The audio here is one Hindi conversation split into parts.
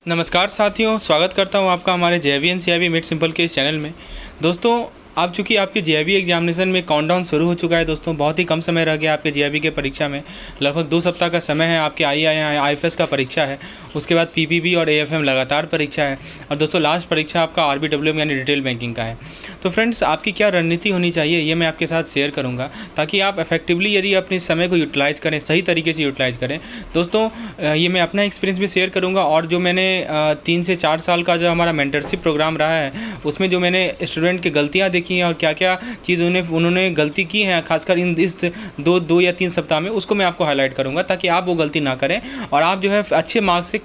नमस्कार साथियों, स्वागत करता हूं आपका हमारे जेईई एनसीईआरटी मेड सिंपल के इस चैनल में। दोस्तों, आप चूँकि आपके जेईई एग्जामिनेशन में काउंटडाउन शुरू हो चुका है दोस्तों, बहुत ही कम समय रह गया आपके जेईई के परीक्षा में। लगभग 2 सप्ताह का समय है। आपके आईएफएस का परीक्षा है, उसके बाद पीपीबी और एएफएम लगातार परीक्षा है, और दोस्तों लास्ट परीक्षा आपका आरबीडब्ल्यूएम यानी रिटेल बैंकिंग का है। तो फ्रेंड्स, आपकी क्या रणनीति होनी चाहिए ये मैं आपके साथ शेयर करूँगा, ताकि आप इफेक्टिवली यदि अपने समय को यूटिलाइज़ करें, सही तरीके से यूटिलाइज़ करें। दोस्तों, ये मैं अपना एक्सपीरियंस भी शेयर करूँगा, और जो मैंने 3 से 4 साल का जो हमारा मेंटरशिप प्रोग्राम रहा है, उसमें जो मैंने स्टूडेंट की गलतियाँ देखी हैं और क्या क्या चीज़ उन्होंने गलती की हैं, खासकर इस दो या 3 सप्ताह में, उसको मैं आपको हाईलाइट करूँगा, ताकि आप वो गलती ना करें और आप जो है अच्छे मार्क्स से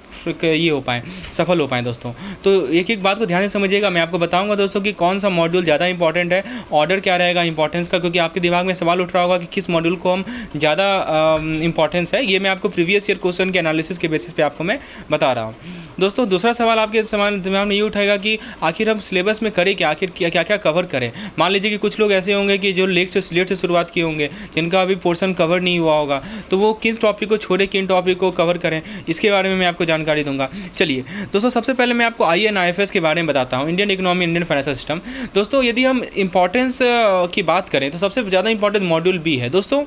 ये हो पाएँ, सफल हो पाएँ दोस्तों। तो एक एक बात को ध्यान से समझिएगा। मैं आपको बताऊँगा दोस्तों कि कौन सा मॉड्यूल ज़्यादा इंपॉर्टेंट है, ऑर्डर क्या रहेगा इंपॉर्टेंस का, क्योंकि आपके दिमाग में सवाल उठ रहा होगा कि किस मॉड्यूल को हम ज़्यादा इंपॉर्टेंस है। ये मैं आपको प्रीवियस ईयर क्वेश्चन के एनालिसिस के बेसिस पे आपको मैं बता रहा हूँ। दोस्तों, दूसरा सवाल आपके दिमाग में ये उठाएगा कि आखिर हम सिलेबस में करें क्या, आखिर क्या क्या कवर करें। मान लीजिए कि कुछ लोग ऐसे होंगे कि जो लेट से शुरुआत किए होंगे, जिनका अभी पोर्शन कवर नहीं हुआ होगा, तो वो किस टॉपिक को छोड़े, किन टॉपिक को कवर करें, इसके बारे में मैं आपको जानकारी दूंगा। चलिए दोस्तों, सबसे पहले मैं आपको आईएनआईएफएस के बारे में बताता हूँ, Indian economy, Indian financial system. दोस्तों, यदि हम इंपॉर्टेंस की बात करें तो सबसे ज़्यादा इंपॉर्टेंट मॉड्यूल बी है दोस्तों।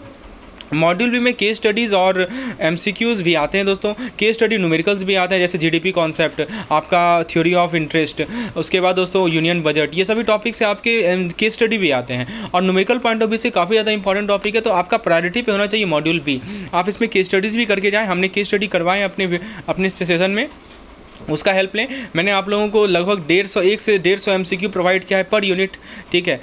मॉड्यूल बी में केस स्टडीज़ और एमसीक्यूज़ भी आते हैं दोस्तों। केस स्टडी न्यूमेरिकल्स भी आते हैं, जैसे जीडीपी कॉन्सेप्ट, आपका थ्योरी ऑफ इंटरेस्ट, उसके बाद दोस्तों यूनियन बजट, ये सभी टॉपिक से आपके केस स्टडी भी आते हैं, और न्यूमेरिकल पॉइंट ऑफ व्यू से काफ़ी ज़्यादा इंपॉर्टेंट टॉपिक है। तो आपका प्रायोरिटी पे होना चाहिए मॉड्यूल बी। आप इसमें केस स्टडीज़ भी करके जाएँ। हमने केस स्टडी करवाएँ अपने सेशन में, उसका हेल्प लें। मैंने आप लोगों को लगभग 1 से 150 एमसीक्यू प्रोवाइड किया है पर यूनिट, ठीक है।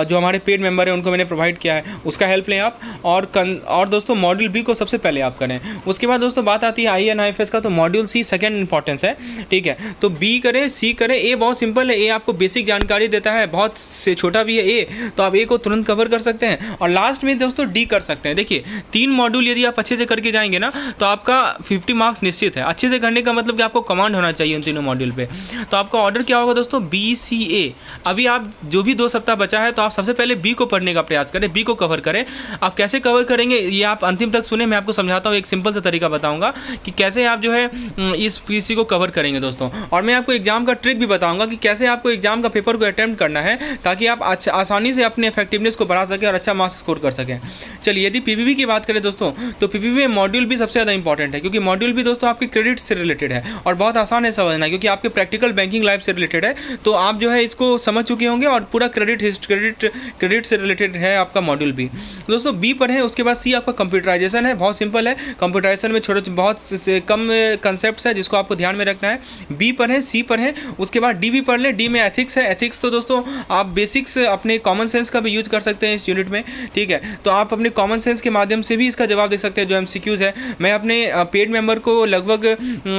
जो हमारे पेड मेंबर हैं उनको मैंने प्रोवाइड किया है, उसका हेल्प लें आप। और दोस्तों, मॉड्यूल बी को सबसे पहले आप करें। उसके बाद दोस्तों बात आती है आईएनआईएफएस का, तो मॉड्यूल सी सेकंड इंपॉर्टेंस है, ठीक है। तो बी करें, सी करें, ए बहुत सिंपल है। ए आपको बेसिक जानकारी देता है, बहुत से छोटा भी है ए, तो आप ए को तुरंत कवर कर सकते हैं। और लास्ट में दोस्तों डी कर सकते हैं। देखिए, 3 मॉड्यूल यदि आप अच्छे से करके जाएंगे ना, तो आपका 50 मार्क्स निश्चित है। अच्छे से करने का मतलब कि आपको कमांड होना चाहिए उन तीनों मॉड्यूल पे। तो आपका ऑर्डर क्या होगा दोस्तों, बी सी ए। अभी आप जो भी 2 सप्ताह बचा है, तो आप सबसे पहले बी को पढ़ने का प्रयास करें, बी को कवर करें। आप कैसे कवर करेंगे ये आप अंतिम तक सुने, मैं आपको समझाता हूँ। एक सिंपल सा तरीका बताऊंगा कि कैसे आप जो है इस पीसी को कवर करेंगे दोस्तों। और मैं आपको एग्जाम का ट्रिक भी बताऊंगा कि कैसे आपको एग्जाम का पेपर को अटेम्प्ट करना है, ताकि आप आसानी से अपने इफेक्टिवनेस को बढ़ा सकें और अच्छा मार्क्स स्कोर कर सकें। चलिए, यदि पीपीबी की बात करें दोस्तों, तो पीपीबी में मॉड्यूल भी सबसे ज़्यादा इंपॉर्टेंट है, क्योंकि मॉड्यूल भी दोस्तों आपके क्रेडिट से रिलेटेड है और बहुत आसान है समझना, क्योंकि आपके प्रैक्टिकल बैंकिंग लाइफ से रिलेटेड है। तो आप जो है इसको समझ चुके होंगे, और पूरा क्रेडिट से रिलेटेड है आपका मॉड्यूल बी। दोस्तों, बी पर है। उसके बाद सी आपका कंप्यूटराइजेशन है, बहुत सिंपल है। कंप्यूटराइजेशन में छोटे बहुत कम कंसेप्ट है जिसको आपको ध्यान में रखना है। बी पर है, सी पर है। उसके बाद डी भी पढ़ लें। डी में एथिक्स है। एथिक्स तो दोस्तों आप बेसिक्स अपने कॉमन सेंस का भी यूज कर सकते हैं इस यूनिट में, ठीक है। तो आप अपने कॉमन सेंस के माध्यम से भी इसका जवाब दे सकते हैं जो एमसीक्यूज़ है। मैं अपने पेड मेंबर को लगभग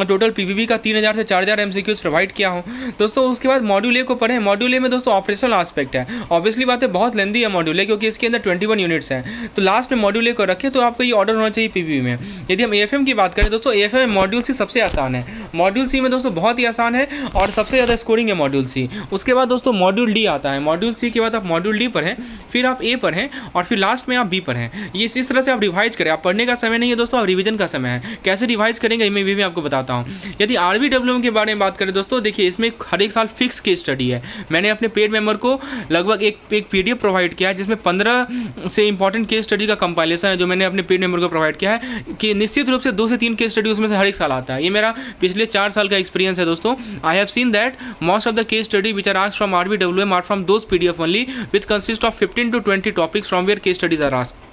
टोटल पीवीबी का 3000 से 4000 एमसीक्यूज़ प्रोवाइड किया हूँ दोस्तों। उसके बाद मॉड्यूल ए को पढ़ें। मॉड्यूल ए में दोस्तों ऑपरेशनल एस्पेक्ट है। ऑब्वियसली बात है, बहुत लेंदी है मॉड्यूल ए, क्योंकि इसके अंदर 21 यूनिट्स हैं। तो लास्ट में मॉड्यूल ए को रखें, तो आपका ये ऑर्डर होना चाहिए पीवीबी में। यदि हम एएफएम की बात करें दोस्तों, एएफएम मॉड्यूल सी सबसे आसान है। मॉड्यूल सी में दोस्तों बहुत ही आसान है और सबसे ज़्यादा स्कोरिंग है मॉड्यूल सी। उसके बाद दोस्तों मॉड्यूल डी आता है। मॉड्यूल सी के बाद आप मॉड्यूल डी पढ़ें, फिर आप ए पढ़ें, और फिर लास्ट में आप बी पढ़ें। ये इस तरह से आप रिवाइज करें। आप पढ़ने का समय नहीं है दोस्तों, आप रिवीजन का समय है। कैसे रिवाइज करेंगे मैं भी आपको बताता हूँ। यदि आरबीडब्ल्यूएम के बारे में बात करें दोस्तों, देखिए इसमें हर एक साल फिक्स केस स्टडी है। मैंने अपने पेड मेंबर को लगभग एक पीडीएफ प्रोवाइड किया है, जिसमें 15 से इंपॉर्टेंट केस स्टडी का कंपाइलेशन है, जो मैंने अपने पेड मेंबर को प्रोवाइड किया है, कि निश्चित रूप से 2 से 3 केस स्टडी उसमें से हर एक साल आता है। ये मेरा पिछले 4 साल का एक्सपीरियंस है दोस्तों। I have seen that most of the case study which are asked from RBWM or from those PDF only which consist of 15 to 20 topics from where case studies are asked.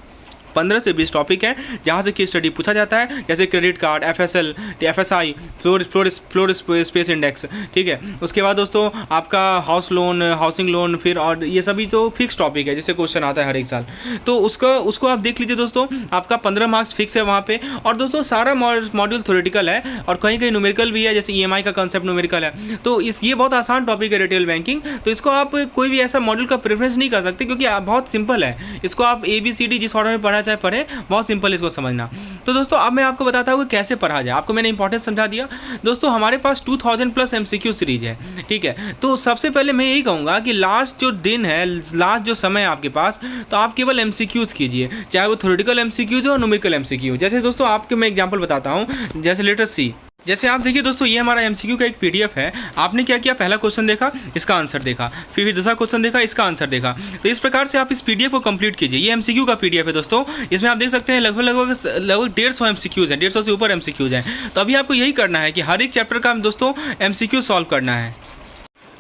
15 से 20 टॉपिक है जहाँ से केस स्टडी पूछा जाता है, जैसे credit card, FSL, FSI, floor space index, ठीक है। उसके बाद दोस्तों आपका हाउस लोन, हाउसिंग लोन, फिर और ये सभी तो फिक्स टॉपिक है, जिससे क्वेश्चन आता है हर एक साल। तो उसको आप देख लीजिए दोस्तों। आपका 15 मार्क्स फिक्स है वहाँ पे। और दोस्तों सारा मॉड्यूल थ्योरेटिकल है, और कहीं कहीं न्यूमेरिकल भी है, जैसे ईएमआई का कंसेप्ट न्यूमेरिकल है। तो ये बहुत आसान टॉपिक है, रिटेल बैंकिंग। तो इसको आप कोई भी ऐसा मॉड्यूल का प्रेफरेंस नहीं कर सकते, क्योंकि बहुत सिंपल है। इसको आप ABCD जिस ऑर्डर में पढ़ना चाहे पढ़े, बहुत सिंपल इसको समझना। तो दोस्तों अब मैं आपको बताता हूँ कि कैसे पढ़ा जाए। आपको मैंने इंपॉर्टेंस समझा दिया दोस्तों। हमारे पास 2000+ MCQ सीरीज है, ठीक है। तो सबसे पहले मैं यही कहूँगा कि लास्ट जो दिन है, लास्ट जो समय है आपके पास, तो आप केवल MCQs कीजिए, चाहे वो थ्योरेटिकल MCQs हो, न्यूमेरिकल MCQ। जैसे दोस्तों आपके मैं एग्जाम्पल बताता हूँ, जैसे लेटर सी जैसे आप देखिए दोस्तों, ये हमारा एमसीक्यू का एक पीडीएफ है। आपने क्या किया, पहला क्वेश्चन देखा, इसका आंसर देखा, फिर दूसरा क्वेश्चन देखा, इसका आंसर देखा। तो इस प्रकार से आप इस पीडीएफ को कंप्लीट कीजिए। ये एमसीक्यू का पीडीएफ है दोस्तों। इसमें आप देख सकते हैं लगभग 150 एमसीक्यूज हैं, 150 से ऊपर एमसीक्यूज हैं। तो अभी आपको यही करना है कि हर एक चैप्टर का दोस्तों एमसीक्यू सॉल्व करना है।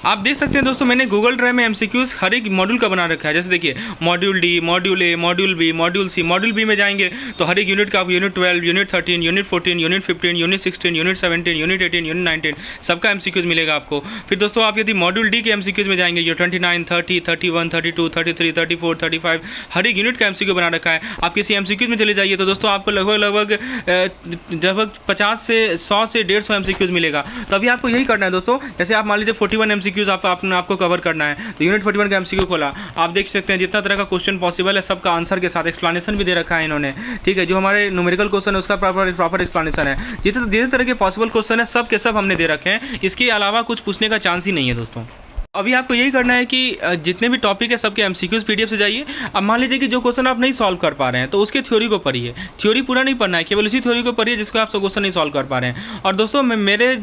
आप देख सकते हैं दोस्तों, मैंने गूगल ड्राइव में एमसीक्यूज हर एक मॉड्यूल का बना रखा है। जैसे देखिए, module D, module A, module B, module C. Module B में जाएंगे तो हर एक यूनिट का, आप unit 12, unit 13, unit 14, unit 15, unit 16, unit 17, unit 18, unit 19 सबका एमसीक्यूज मिलेगा आपको। फिर दोस्तों आप यदि मॉड्यूल डी के एमसीक्यूज में जाएंगे, जो 29, 30, 31, 32, 33, 34, 35 हर एक यूनिट का एमसीक्यू बना रखा है। आप किसी एमसीक्यूज में चले जाइए तो दोस्तों आपको लगभग 50 से 100 से 150 एमसीक्यूज मिलेगा। तो अभी आपको यही करना है दोस्तों। जैसे आप मान लीजिए 41 एमसीक्यूज आपको कवर करना है, तो यूनिट 41 का एमसीक्यू खोला, आप देख सकते हैं जितना तरह का क्वेश्चन पॉसिबल है सबका आंसर के साथ एक्सप्लेनेशन भी दे रखा है इन्होंने। ठीक है, जो हमारे न्यूमेरिकल क्वेश्चन है उसका प्रॉपर एक्सप्लेनेशन है। जितने तरह के पॉसिबल क्वेश्चन है सब के सब हमने दे रखे हैं। इसके अलावा कुछ पूछने का चांस ही नहीं है दोस्तों। अभी आपको यही करना है कि जितने भी टॉपिक है सबके एमसीक्यूज पीडीएफ से जाइए। अब मान लीजिए कि जो क्वेश्चन आप नहीं सॉल्व कर पा रहे हैं तो उसके थ्योरी को पढ़िए। थ्योरी पूरा नहीं पढ़ना है, केवल उसी थ्योरी को पढ़िए जिसको आप क्वेश्चन नहीं सॉल्व कर पा रहे हैं। और दोस्तों मेरे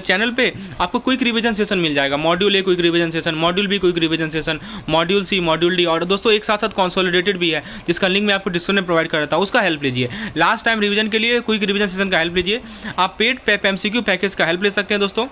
चैनल पे आपको क्विक रिवीजन सेशन मिल जाएगा। Module A quick revision session, module B quick revision session, module C, module D, और दोस्तों एक साथ कंसोलिडेटेड भी है जिसका लिंक मैं आपको डिस्क्रिप्शन में प्रोवाइड कर देता हूँ। उसका हेल्प लीजिए। लास्ट टाइम रिवीजन के लिए क्विक रिवीजन सेशन का हेल्प लीजिए। आप पेड एमसीक्यू पैकेज का हेल्प ले सकते हैं दोस्तों।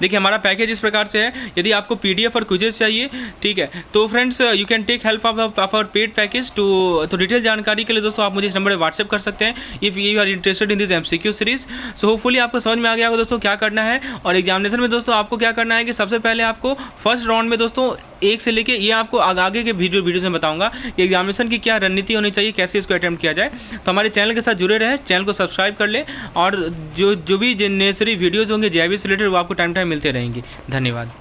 देखिए हमारा पैकेज इस प्रकार से है। यदि आपको पीडीएफ और क्विजेस चाहिए, ठीक है, तो friends you can take help of our paid package तो डिटेल जानकारी के लिए दोस्तों आप मुझे इस नंबर पर व्हाट्सएप कर सकते हैं if you are interested in this MCQ series. So hopefully आपको समझ में आ गया होगा दोस्तों क्या करना है। और एग्जामिनेशन में दोस्तों आपको क्या करना है कि सबसे पहले आपको फर्स्ट राउंड में दोस्तों 1 से लेके ये आपको आगे के वीडियो में बताऊंगा कि एग्जामिनेशन की क्या रणनीति होनी चाहिए, कैसे इसको अटैम्प्ट किया जाए। तो हमारे चैनल के साथ जुड़े रहें, चैनल को सब्सक्राइब कर ले, और जो भी नेसेसरी वीडियोज़ होंगे जेईई से रिलेटेड वो आपको टाइम मिलते रहेंगे। धन्यवाद।